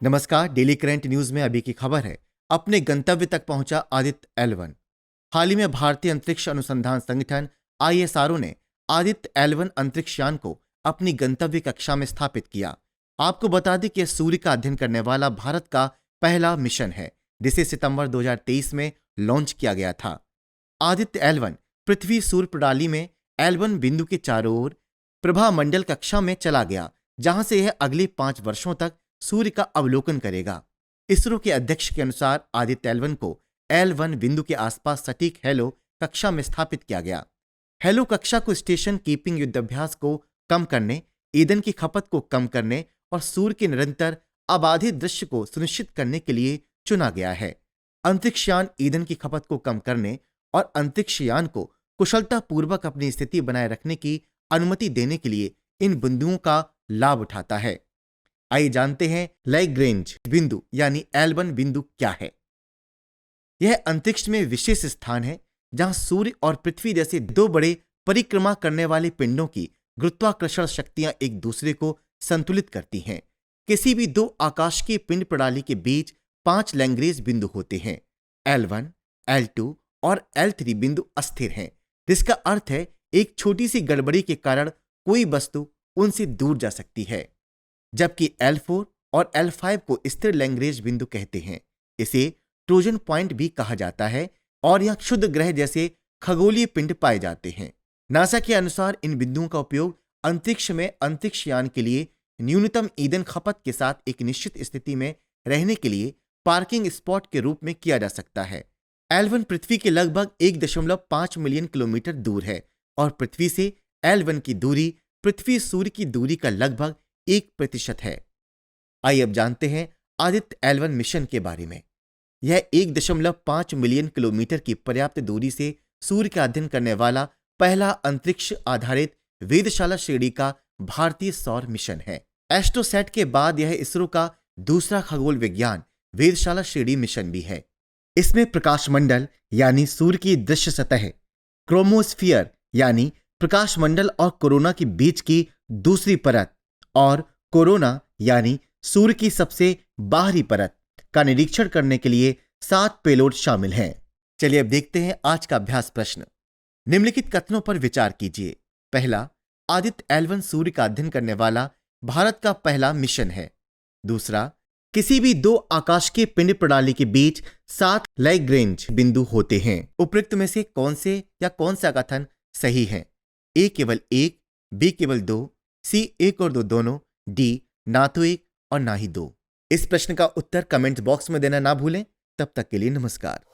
नमस्कार। Daily current news में अभी की खबर है। अपने गंतव्य तक पहुंचा आदित्य L1। हाल ही में भारतीय अंतरिक्ष अनुसंधान संगठन ISRO ने आदित्य L1 अंतरिक्ष यान को अपनी गंतव्य कक्षा में स्थापित किया। आपको बता दें कि यह सूर्य का अध्ययन करने वाला भारत का पहला मिशन है, जिसे सितंबर 2023 में लॉन्च किया गया था। आदित्य L1 पृथ्वी सूर्य प्रणाली में L1 बिंदु के चारों ओर प्रभामंडल कक्षा में चला गया, जहां से यह अगले 5 वर्षों तक सूर्य का अवलोकन करेगा। इसरो के अध्यक्ष के अनुसार आदित्य L1 को L1 बिंदु के आसपास सटीक हेलो कक्षा में स्थापित किया गया। हेलो कक्षा को स्टेशन कीपिंग युद्धाभ्यास को कम करने, ईंधन की खपत को कम करने और सूर्य के निरंतर अबाधित दृश्य को सुनिश्चित करने के लिए चुना गया है। अंतरिक्ष यान ईंधन की खपत को कम करने और अंतरिक्ष यान को कुशलतापूर्वक अपनी स्थिति बनाए रखने की अनुमति देने के लिए इन बिंदुओं का लाभ उठाता है। आइए जानते हैं लैग्रेंज बिंदु यानी L1 बिंदु क्या है। यह अंतरिक्ष में विशेष स्थान है जहां सूर्य और पृथ्वी जैसे दो बड़े परिक्रमा करने वाले पिंडों की गुरुत्वाकर्षण शक्तियां एक दूसरे को संतुलित करती हैं। किसी भी दो आकाशीय पिंड प्रणाली के बीच 5 लैग्रेंज बिंदु होते हैं। L1, L2 और L3 बिंदु अस्थिर हैं, जिसका अर्थ है एक छोटी सी गड़बड़ी के कारण कोई वस्तु उनसे दूर जा सकती है। जबकि L4 और L5 को स्थिर लैग्रेंज बिंदु कहते हैं। इसे ट्रोजन पॉइंट भी कहा जाता है और यहां क्षुद्र ग्रह जैसे खगोलीय पिंड पाए जाते हैं। नासा के अनुसार इन बिंदुओं का उपयोग अंतरिक्ष में अंतरिक्ष यान के लिए न्यूनतम ईंधन खपत के साथ एक निश्चित स्थिति में रहने के लिए पार्किंग स्पॉट के रूप में किया जा सकता है। L1 पृथ्वी के लगभग 1.5 मिलियन किलोमीटर दूर है और पृथ्वी से L1 की दूरी पृथ्वी सूर्य की दूरी का लगभग 1% है। आइए अब जानते हैं आदित्य L1 मिशन के बारे में। यह 1.5 मिलियन किलोमीटर की पर्याप्त दूरी से सूर्य का अध्ययन करने वाला पहला अंतरिक्ष आधारित वेधशाला श्रेणी का भारतीय सौर मिशन है। एस्ट्रोसैट के बाद यह इसरो का दूसरा खगोल विज्ञान वेधशाला श्रेणी मिशन भी है। इसमें प्रकाश मंडल यानी सूर्य की दृश्य सतह, क्रोमोस्फियर यानी प्रकाश मंडल और कोरोना के बीच की दूसरी परत और कोरोना यानी सूर्य की सबसे बाहरी परत का निरीक्षण करने के लिए 7 पेलोड शामिल हैं। चलिए अब देखते हैं आज का अभ्यास प्रश्न। निम्नलिखित कथनों पर विचार कीजिए। पहला, आदित्य L1 सूर्य का अध्ययन करने वाला भारत का पहला मिशन है। दूसरा, किसी भी दो आकाशीय पिंड प्रणाली के बीच 7 लैग्रेंज बिंदु होते हैं। उपरोक्त में से कौन से या कौन सा कथन सही है? A केवल 1, B केवल 2, C 1 और 2 दोनों, D ना तो 1 और ना ही 2। इस प्रश्न का उत्तर कमेंट बॉक्स में देना ना भूलें। तब तक के लिए नमस्कार।